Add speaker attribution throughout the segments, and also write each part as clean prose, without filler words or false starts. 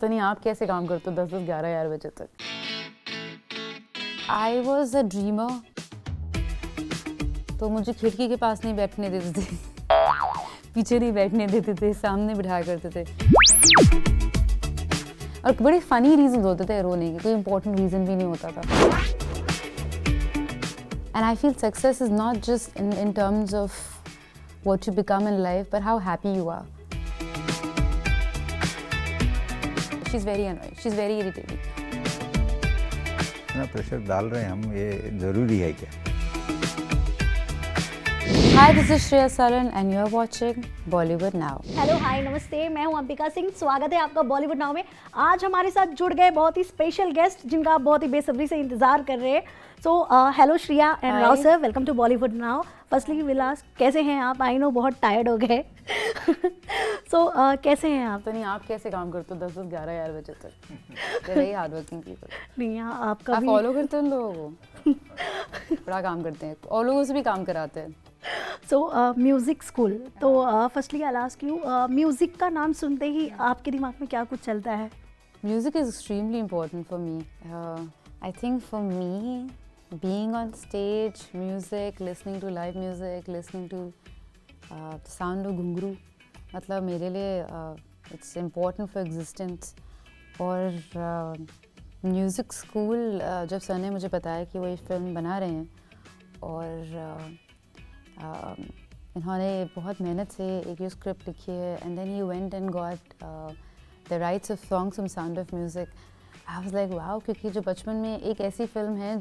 Speaker 1: तो नहीं, आप कैसे काम करते हो 10-10, 11-11 बजे तक? आई वॉज अ ड्रीमर, तो मुझे खिड़की के पास नहीं बैठने देते थे पीछे नहीं बैठने देते थे, सामने बिठाया करते थे। और बड़े फनी रीजन होते थे रोने के, कोई इंपॉर्टेंट रीजन भी नहीं होता था। And I feel success is not just in terms of what you become in life, but how happy you are. She's very annoying. She's very irritating.
Speaker 2: ना प्रेशर डाल रहे हैं हम, ये ज़रूरी है क्या?
Speaker 1: Hi, this is Shreya Saran and you're watching Bollywood Now.
Speaker 3: Hello hi नमस्ते, मैं हूं अंबिका सिंह। स्वागत है आपका बॉलीवुड नाउ में। आज हमारे साथ जुड़ गए बहुत ही स्पेशल गेस्ट जिनका आप बहुत ही बेसब्री से इंतजार कर रहे हैं। So hello Shreya and Rao sir, welcome to Bollywood now. Firstly Vilas, कैसे हैं आप? आई नो बहुत टायर्ड हो गए सो कैसे हैं आप?
Speaker 1: तो नहीं, आप कैसे काम करते हो 10-10, 11-11 बजे तक? Very hard working people.
Speaker 3: नहीं, आपका
Speaker 1: आप
Speaker 3: भी
Speaker 1: फॉलो करते हैं उन लोगों को? बड़ा काम करते हैं और लोगों से भी काम कराते हैं।
Speaker 3: सो म्यूज़िक स्कूल, तो firstly I ask you, music का नाम सुनते ही आपके दिमाग में क्या कुछ चलता है?
Speaker 1: Music is extremely important for me. I think for me, being on stage, music, listening to live music, listening to the sound of घुंघरू, मतलब मेरे लिए it's important for existence. और म्यूज़िक स्कूल जब सर ने मुझे बताया कि वो ये फिल्म बना रहे हैं और इन्होंने बहुत मेहनत से एक ये स्क्रिप्ट लिखी है, and then he went and got the rights of songs from sound of music. I was like wow, क्योंकि जो बचपन में एक ऐसी फिल्म है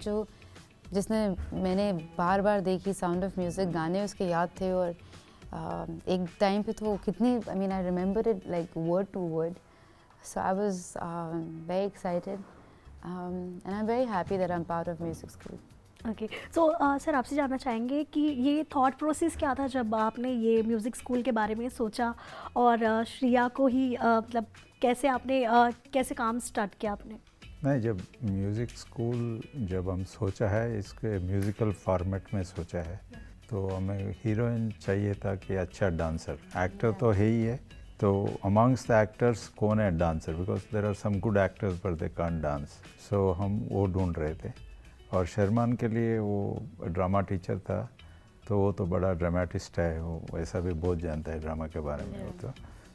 Speaker 1: जिसने मैंने बार बार देखी, साउंड ऑफ म्यूज़िक, गाने उसके याद थे और एक टाइम पे तो कितनी, I mean I remember it like word to word. So I was very excited and I am very happy that I am part of music school.
Speaker 3: Okay, so sir आपसे जानना चाहेंगे कि ये थॉट प्रोसेस क्या था जब आपने ये म्यूज़िक स्कूल के बारे में सोचा और श्रेया को ही मतलब कैसे आपने कैसे काम स्टार्ट किया आपने?
Speaker 2: नहीं, जब म्यूज़िक स्कूल जब हम सोचा है, इसके म्यूज़िकल फॉर्मेट में सोचा है, तो हमें हीरोइन चाहिए था कि अच्छा डांसर, एक्टर तो है ही है, तो अमंग्स द एक्टर्स कौन है dancer, because there are some good actors but they can't dance. So हम वो ढूंढ रहे थे। और शर्मान के लिए वो ड्रामा टीचर था, तो वो तो बड़ा ड्रामेटिस्ट है, वो वैसा भी बहुत जानता है ड्रामा के बारे में। वो तो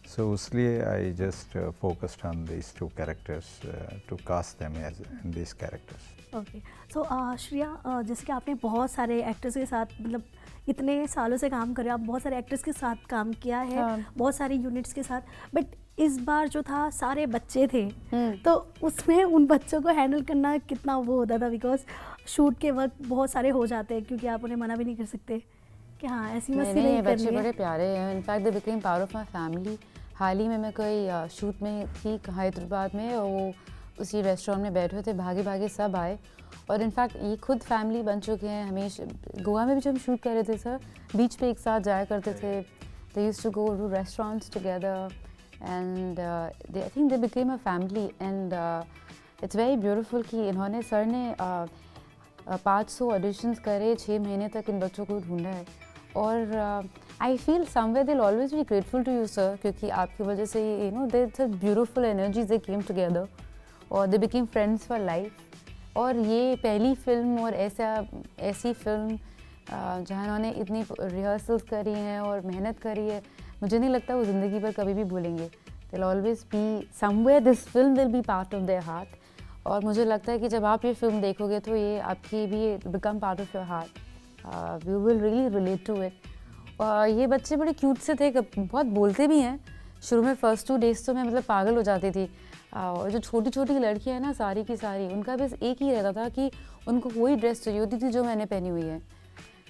Speaker 2: सो इसलिए I just focused on this two characters to cast them as in this characters.
Speaker 3: Okay, so Shreya, जैसे कि आपने बहुत सारे एक्टर्स के साथ, मतलब इतने सालों से काम कर रहे हो आप, बहुत सारे एक्टर्स के साथ काम किया है, बहुत सारी यूनिट्स के साथ, बट इस बार जो था सारे बच्चे थे, तो उसमें उन बच्चों को हैंडल करना कितना वो होता था? बिकॉज शूट के वक्त बहुत सारे हो जाते हैं, क्योंकि आप उन्हें मना भी नहीं कर सकते कि हाँ ऐसी मस्ती नहीं करनी है।
Speaker 1: बच्चे बड़े प्यारे हैं, in fact they became part of my family. हाल ही में मैं कोई शूट में थी हैदराबाद में, और वो उसी रेस्टोरेंट में बैठे थे, भागे भागे सब आए, और इनफैक्ट ये खुद फैमिली बन चुके हैं। हमेशा गोवा में भी जब हम शूट कर रहे थे सर, बीच पे एक साथ जाया करते थे, they used to go to restaurants together and I think they became a family. And it's very beautiful कि इन्होंने, सर ने 500 ऑडिशंस करे, 6 महीने तक इन बच्चों को ढूंढा है। और I feel somewhere they will always be grateful to you sir, क्योंकि आपकी वजह से you know they such beautiful energies they came together और they became friends for life. और ये पहली फिल्म और ऐसी फिल्म जहाँ इन्होंने इतनी रिहर्सल्स करी हैं और मेहनत करी है, मुझे नहीं लगता वो ज़िंदगी भर कभी भी भूलेंगे। दे will always be somewhere, this film will be part of their heart. और मुझे लगता है कि जब आप ये फिल्म देखोगे तो ये आपकी भी become part of your heart, you will really relate to it. और ये बच्चे बड़े क्यूट से थे, बहुत बोलते भी हैं। शुरू में फर्स्ट 2 डेज तो मैं मतलब पागल हो जाती थी। और जो छोटी छोटी लड़कियां हैं ना, सारी की सारी, उनका बस एक ही रहता था कि उनको वही ड्रेस चाहिए होती थी जो मैंने पहनी हुई है,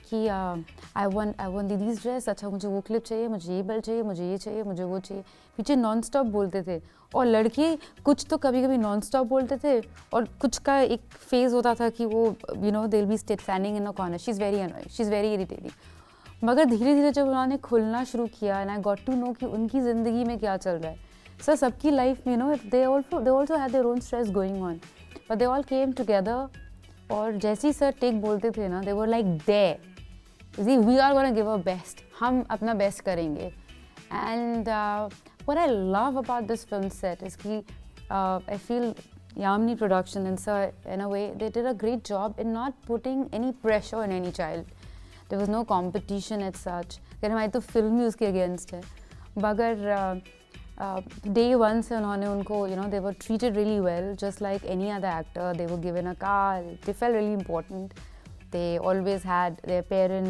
Speaker 1: कि आई वांट दीदीज़ ड्रेस, अच्छा मुझे वो क्लिप चाहिए, मुझे ये बेल्ट चाहिए, मुझे ये चाहिए, मुझे वो चाहिए। पीछे नॉन स्टॉप बोलते थे। और लड़के कुछ तो कभी कभी नॉन स्टॉप बोलते थे, और कुछ का एक फेज़ होता था कि वो you know they will be standing in a corner, she is very annoying, she is very irritating. मगर धीरे धीरे जब उन्होंने खुलना शुरू किया, and I got to know कि उनकी ज़िंदगी में क्या चल रहा है। सर सबकी लाइफ में, you know, they also had their own stress going on, but they all came together. और जैसे ही सर टेक बोलते थे ना, they were like they we are gonna give our best, हम अपना बेस्ट करेंगे। And what I love about this film set is कि I feel Yamini Production and Sir, in a way, they did a great job in not putting any pressure on any child. There was no competition as such. कि हमारी तो film ही उसके against है, मगर day one से उन्होंने उनको, you know, they were treated really well, just like any other actor. They were given a car. They felt really important. They always had their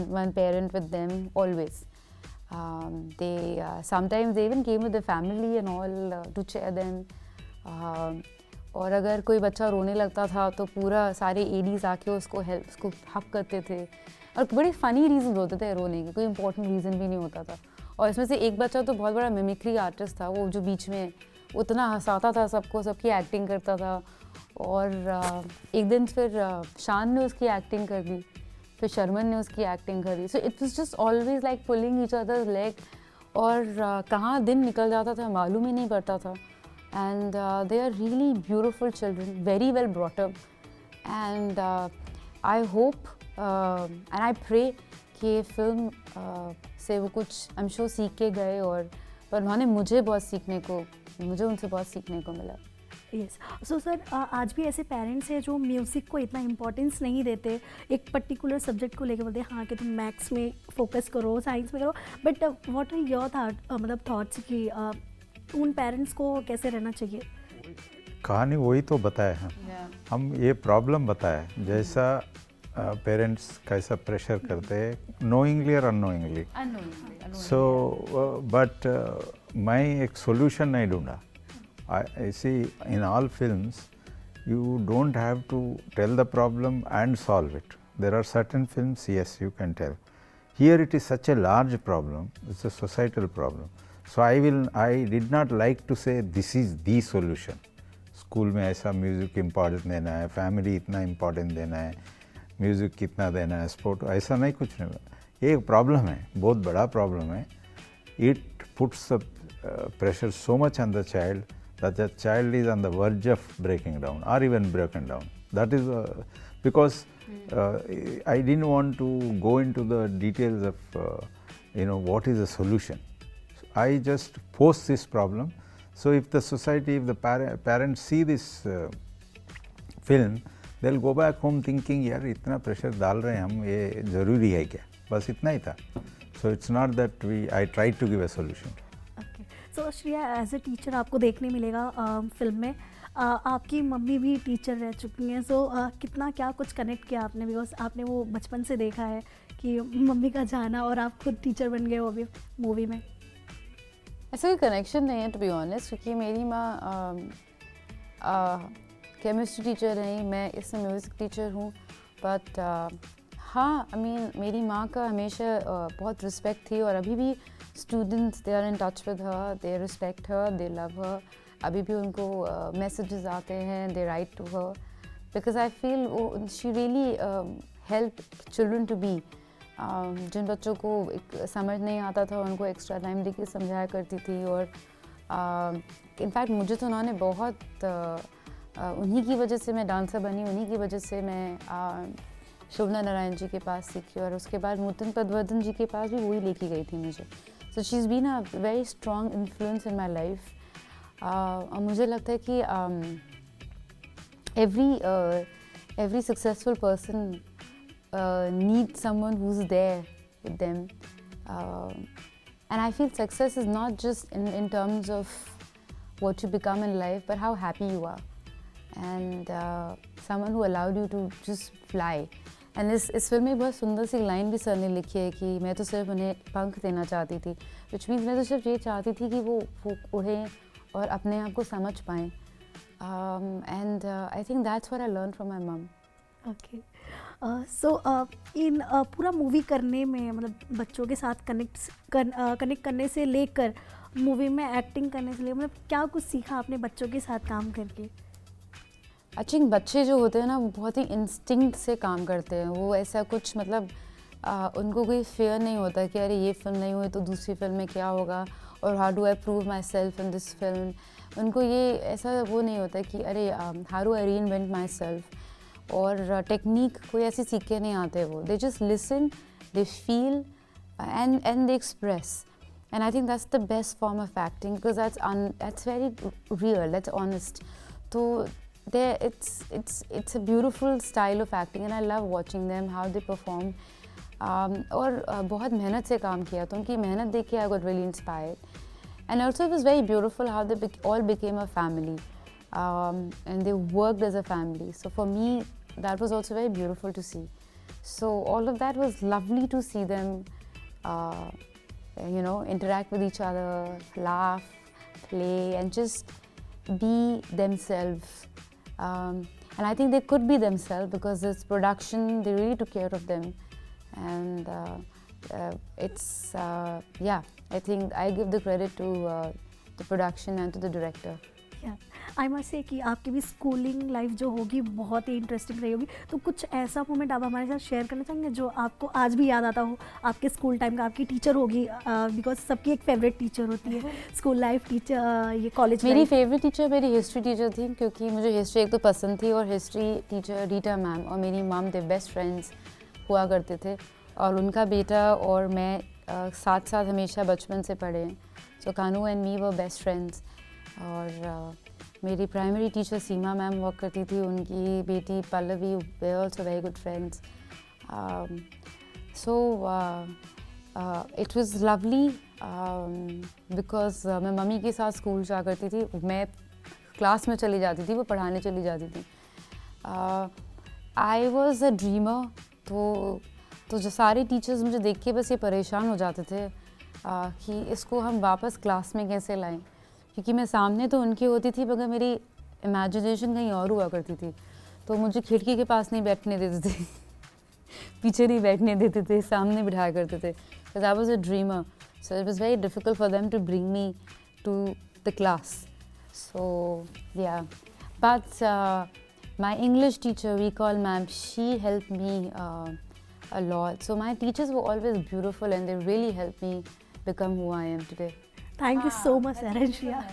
Speaker 1: one parent with them, always. They sometimes they even came with the family and all to cheer them. और अगर कोई बच्चा रोने लगता था तो पूरा सारे एडीज आके उसको हक करते थे, और बड़े फ़नी रीज़न होते थे रोने के, कोई इंपॉर्टेंट रीज़न भी नहीं होता था. और इसमें से एक बच्चा तो बहुत बड़ा मिमिक्री आर्टिस्ट था, वो जो बीच में उतना हंसाता था सबको, सबकी एक्टिंग करता था. और एक दिन फिर शान ने उसकी एक्टिंग कर दी, फिर शर्मन ने उसकी एक्टिंग कर दी. So it was just always like pulling each other's leg. और कहाँ दिन निकल जाता था मालूम ही नहीं पड़ता था. And they are really beautiful children, very well brought up. And I hope and I pray कि ये फिल्म से वो कुछ I'm sure सीख के गए, और पर उन्होंने मुझे उनसे बहुत सीखने को मिला.
Speaker 3: यस. सो सर, आज भी ऐसे पेरेंट्स हैं जो म्यूज़िक को इतना इम्पोर्टेंस नहीं देते, एक पर्टिकुलर सब्जेक्ट को लेकर बोलते हैं हाँ कि तुम मैथ्स में फोकस करो, साइंस में करो. But what are your thoughts कि उन पेरेंट्स को कैसे रहना चाहिए?
Speaker 2: कहानी वही तो बताया है. हम ये प्रॉब्लम बताया, जैसा पेरेंट्स कैसा प्रेशर करते हैं नोइंगली और अननोइंगली. सो बट मैं एक सोल्यूशन नहीं ढूंढा. I see in all films you don't have to tell the problem and solve it. There are certain films, yes, you can tell. Here it is such a large problem, it's a societal problem. So I did not like to say this is the solution. School में ऐसा music important देना है, family इतना important देना है, music कितना देना है, स्पोर्ट, ऐसा नहीं कुछ नहीं. ये एक प्रॉब्लम है, बहुत बड़ा प्रॉब्लम है. It puts the pressure so much on the child that the child is on the verge of breaking down or even broken down. That is because I didn't want to go into the details of what is the solution. So I just posed this problem. So if the society, if the parents see this film, they'll go back home thinking यार इतना pressure डाल रहे हैं हम, ये ज़रूरी है क्या? बस इतना ही था. So it's not that I tried to give a solution.
Speaker 3: So Shreya, as a teacher आपको देखने मिलेगा फिल्म में. आपकी मम्मी भी टीचर रह चुकी हैं. सो कितना क्या कुछ कनेक्ट किया आपने, बिकॉज आपने वो बचपन से देखा है कि मम्मी का जाना और आप खुद टीचर बन गए हो अभी मूवी में.
Speaker 1: ऐसा कोई कनेक्शन नहीं है टू बी ऑनेस्ट, क्योंकि मेरी माँ केमिस्ट्री टीचर रही, मैं इसमें म्यूज़िक टीचर हूँ. बट हाँ, आई मीन मेरी माँ का हमेशा बहुत रिस्पेक्ट थी, और अभी भी students, they are in touch with her, they respect her, they love her. अभी भी उनको messages आते हैं, they write to her, because I feel she really helped children to be. जिन बच्चों को समझ नहीं आता था उनको एक्स्ट्रा टाइम देके समझाया करती थी. और इनफैक्ट मुझे तो उन्होंने बहुत उन्हीं की वजह से मैं डांसर बनी, उन्हीं की वजह से मैं शोभना नारायण जी के पास सीखी, और उसके बाद मूर्तन पदवर्धन जी के पास भी वही लेके गई थी मुझे. So she's been a very strong influence in my life. और मुझे लगता है कि every successful person needs someone who's there with them. And I feel success is not just in terms of what you become in life, but how happy you are. And someone who allowed you to just fly. And इस film में बहुत सुंदर सी line भी sir ने लिखी है कि मैं तो सिर्फ उन्हें पंख देना चाहती थी, विच मीन्स मैं तो सिर्फ ये चाहती थी कि वो उड़ें और अपने आप को समझ पाएँ. And I think that's what I learn from my mum.
Speaker 3: Okay. सो इन पूरा मूवी करने में, मतलब बच्चों के साथ कनेक्ट करने से लेकर मूवी में एक्टिंग करने से लेकर, मतलब क्या कुछ सीखा आपने बच्चों के साथ काम करके?
Speaker 1: आई थिंक बच्चे जो होते हैं ना, वो बहुत ही इंस्टिंक्ट से काम करते हैं. वो ऐसा कुछ मतलब उनको कोई फेयर नहीं होता कि अरे ये फिल्म नहीं हुई तो दूसरी फिल्म में क्या होगा, और how do I prove my self in this film. उनको ये ऐसा वो नहीं होता कि अरे how do I reinvent my self, और टेक्निक कोई ऐसी सीख के नहीं आते. वो they just listen, they feel and they express. And I think that's the best form of acting because that's very real, that's honest. So it's a beautiful style of acting and I love watching them how they perform. और बहुत मेहनत से काम किया तो उनकी मेहनत देख के I got really inspired. And also it was very beautiful how they all became a family, and they worked as a family. So for me, that was also very beautiful to see. So all of that was lovely to see them, interact with each other, laugh, play, and just be themselves. And I think they could be themselves because this production, they really took care of them. And I think I give the credit to the production and to the director.
Speaker 3: I must say कि आपकी भी schooling life जो होगी बहुत ही interesting रही होगी, तो कुछ ऐसा मोमेंट आप हमारे साथ शेयर करना चाहेंगे जो आपको आज भी याद आता हो आपके स्कूल टाइम का? आपकी टीचर होगी, बिकॉज सबकी एक फेवरेट टीचर होती है, स्कूल लाइफ टीचर, ये कॉलेज।
Speaker 1: मेरी फेवरेट टीचर मेरी हिस्ट्री टीचर थी क्योंकि मुझे हिस्ट्री एक तो पसंद थी और हिस्ट्री टीचर रीटा मैम और मेरी मॉम थे बेस्ट फ्रेंड्स हुआ करते थे और उनका बेटा और मैं साथ साथ हमेशा बचपन से पढ़े हैं। So Kanu and me were best friends. और मेरी प्राइमरी टीचर सीमा मैम हुआ करती थी, उनकी बेटी पल्लवी वे also very good friends. So it was lovely because मैं मम्मी के साथ स्कूल जा करती थी, मैं क्लास में चली जाती थी, वो पढ़ाने चली जाती थी। आई वॉज अ ड्रीमर। तो जो सारे टीचर्स मुझे देख के बस ये परेशान हो जाते थे कि इसको हम वापस क्लास में कैसे लाएं, क्योंकि मैं सामने तो उनकी होती थी मगर मेरी इमेजिनेशन कहीं और हुआ करती थी। तो मुझे खिड़की के पास नहीं बैठने देते थे पीछे नहीं बैठने देते थे, सामने बिठाया करते थे because I was a dreamer. So it was very difficult for them to bring me to the class. So yeah but my English teacher, we call ma'am, she helped me a lot. So my teachers were always beautiful and they really helped me become who I am today.
Speaker 3: Thank you so much, Aranshia.